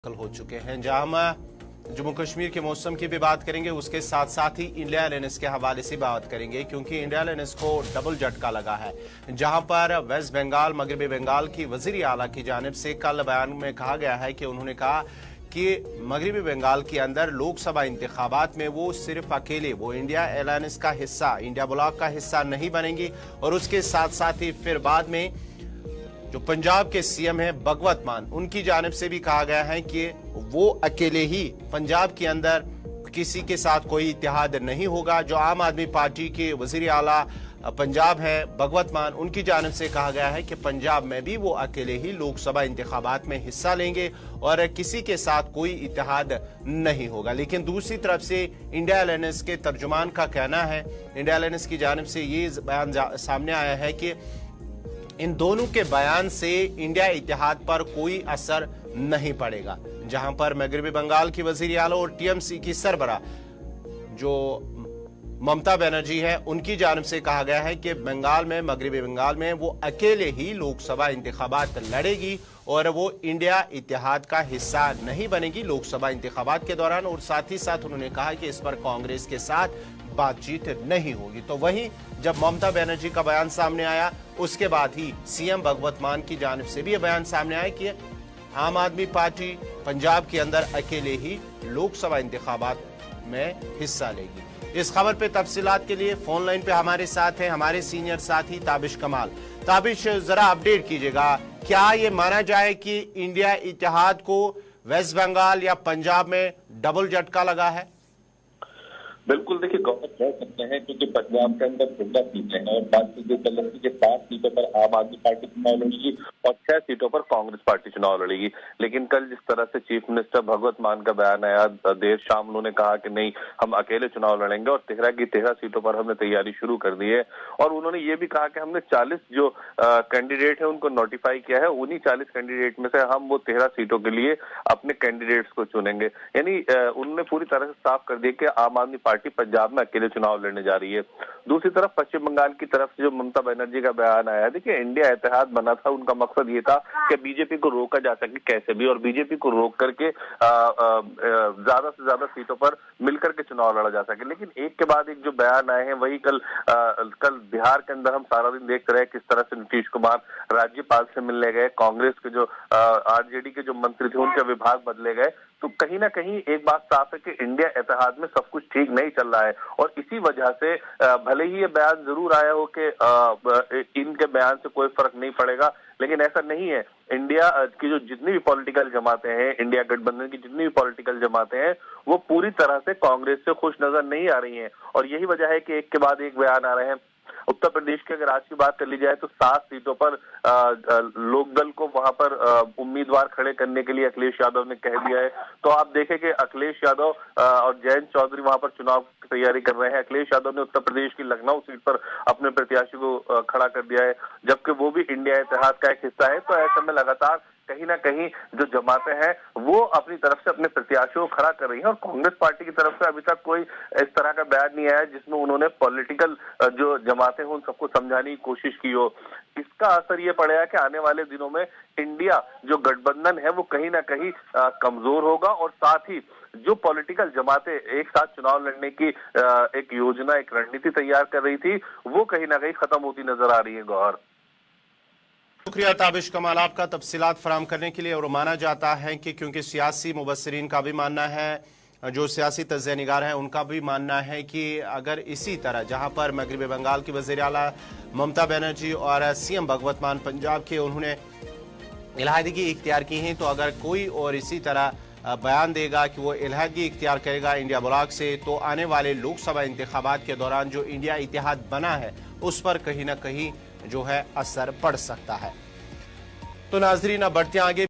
हो चुके हैं, जहां हम जम्मू कश्मीर के मौसम की भी बात करेंगे, उसके साथ साथ ही इंडिया एलायंस के हवाले से बात करेंगे, क्योंकि इंडिया एलायंस को डबल झटका लगा है। जहां पर वेस्ट बंगाल मगरबी बंगाल की वजीर आला की जानिब से कल बयान में कहा गया है कि उन्होंने कहा कि मगरबी बंगाल के अंदर लोकसभा इंतखाबात में वो सिर्फ अकेले वो इंडिया एलायंस का हिस्सा, इंडिया ब्लॉक का हिस्सा नहीं बनेंगी। और उसके साथ साथ ही फिर बाद में जो पंजाब के सीएम है भगवत मान, उनकी जानिब से भी कहा गया है कि वो अकेले ही पंजाब के अंदर किसी के साथ कोई इत्तेहाद नहीं होगा। जो आम आदमी पार्टी के वजीर आला पंजाब है भगवत मान, उनकी जानिब से कहा गया है कि पंजाब में भी वो अकेले ही लोकसभा इंतखाबात में हिस्सा लेंगे और किसी के साथ कोई इत्तेहाद नहीं होगा। लेकिन दूसरी तरफ से इंडिया एलायंस के तर्जुमान का कहना है, इंडिया एलायंस की जानिब से ये बयान सामने आया है कि इन दोनों के बयान से इंडिया इत्तेहाद पर कोई असर नहीं पड़ेगा। जहां पर मगरबी बंगाल की वजीर आला और टीएमसी की सरबरा जो ममता बनर्जी है, उनकी जानिब से कहा गया है कि बंगाल में मगरबी बंगाल में वो अकेले ही लोकसभा इंतखाबात लड़ेगी और वो इंडिया इत्तेहाद का हिस्सा नहीं बनेगी लोकसभा इंतखाबात के दौरान। और साथ ही साथ उन्होंने कहा कि इस पर कांग्रेस के साथ बातचीत नहीं होगी। तो वहीं जब ममता बनर्जी का बयान सामने आया, उसके बाद ही सीएम भगवत मान की जानिब से भी यह बयान सामने आया कि आम आदमी पार्टी पंजाब के अंदर अकेले ही लोकसभा इंतखाबात में हिस्सा लेगी। इस खबर पे तफसीलात के लिए फोन लाइन पे हमारे साथ हैं हमारे सीनियर साथी ताबिश कमाल। ताबिश, जरा अपडेट कीजिएगा, क्या ये माना जाए कि इंडिया इत्तेहाद को वेस्ट बंगाल या पंजाब में डबल झटका लगा है? बिल्कुल, देखिए गौरव कह सकते हैं क्योंकि पंजाब के अंदर 15 सीटें हैं और बात की गई के 7 सीटों पर आम आदमी पार्टी चुनाव लड़ेगी और 6 सीटों पर कांग्रेस पार्टी चुनाव लड़ेगी। लेकिन कल जिस तरह से चीफ मिनिस्टर भगवत मान का बयान आया देर शाम, उन्होंने कहा कि नहीं, हम अकेले चुनाव लड़ेंगे और 13 की 13 सीटों पर हमने तैयारी शुरू कर दी है। और उन्होंने ये भी कहा कि हमने 40 जो कैंडिडेट है उनको नोटिफाई किया है, उन्हीं 40 कैंडिडेट में से हम वो 13 सीटों के लिए अपने कैंडिडेट्स को चुनेंगे। यानी उन्होंने पूरी तरह से साफ कर दिया कि आम आदमी पार्टी पंजाब में अकेले चुनाव लड़ने जा रही है। दूसरी तरफ पश्चिम बंगाल की तरफ से जो ममता बनर्जी का बयान आया, देखिए इंडिया इत्तेहाद बना था, उनका मकसद ये था कि बीजेपी को रोका जा सके कैसे भी, और बीजेपी को रोक करके ज्यादा से ज्यादा सीटों पर मिलकर के चुनाव लड़ा जा सके। लेकिन एक के बाद एक जो बयान आए हैं, वही कल बिहार के अंदर हम सारा दिन देखते रहे किस तरह से नीतीश कुमार राज्यपाल से मिलने गए, कांग्रेस के जो आरजेडी के जो मंत्री थे उनके विभाग बदले गए। तो कहीं ना कहीं एक बात साफ है कि इंडिया इत्तेहाद में सब कुछ ठीक नहीं चल रहा है और इसी वजह से भले ही ये बयान जरूर आया हो कि इनके बयान से कोई फर्क नहीं पड़ेगा, लेकिन ऐसा नहीं है। इंडिया की जो जितनी भी पॉलिटिकल जमातें हैं, इंडिया गठबंधन की जितनी भी पॉलिटिकल जमातें हैं, वो पूरी तरह से कांग्रेस से खुश नजर नहीं आ रही हैं और यही वजह है कि एक के बाद एक बयान आ रहे हैं। उत्तर प्रदेश की अगर आज की बात कर ली जाए तो 7 सीटों पर लोकदल को वहां पर उम्मीदवार खड़े करने के लिए अखिलेश यादव ने कह दिया है। तो आप देखें कि अखिलेश यादव और जयंत चौधरी वहां पर चुनाव की तैयारी कर रहे हैं। अखिलेश यादव ने उत्तर प्रदेश की लखनऊ सीट पर अपने प्रत्याशी को खड़ा कर दिया है, जबकि वो भी इंडिया इत्तेहाद का एक हिस्सा है। तो ऐसे में लगातार कहीं ना कहीं जो जमातें हैं वो अपनी तरफ से अपने प्रत्याशियों को खड़ा कर रही हैं और कांग्रेस पार्टी की तरफ से अभी तक कोई इस तरह का बयान नहीं आया जिसमें उन्होंने पॉलिटिकल जो जमातें हैं उन सबको समझाने की कोशिश की हो। इसका असर ये पड़ेगा कि आने वाले दिनों में इंडिया जो गठबंधन है वो कहीं ना कहीं कमजोर होगा और साथ ही जो पॉलिटिकल जमातें एक साथ चुनाव लड़ने की एक योजना, एक रणनीति तैयार कर रही थी, वो कहीं ना कहीं खत्म होती नजर आ रही है। गौर, शुक्रिया ताबिश कमाल आपका तफसीलात फराम करने के लिए। और माना जाता है कि क्योंकि सियासी मुबस्सिरीन का भी मानना है, जो सियासी तज्ज़िया निगार हैं उनका भी मानना है कि अगर इसी तरह जहां पर मगरबी बंगाल की वज़ीर आला ममता बनर्जी और सीएम भगवत मान पंजाब के उन्होंने इलाहदगी इख्तियार की हैं, तो अगर कोई और इसी तरह बयान देगा कि वो इलाहदगी इख्तियार करेगा इंडिया ब्लॉक से, तो आने वाले लोकसभा इंतखाबात के दौरान जो इंडिया इत्तेहाद बना है उस पर कहीं ना कहीं जो है असर पड़ सकता है। तो नाजरीन, अब बढ़ते आगे।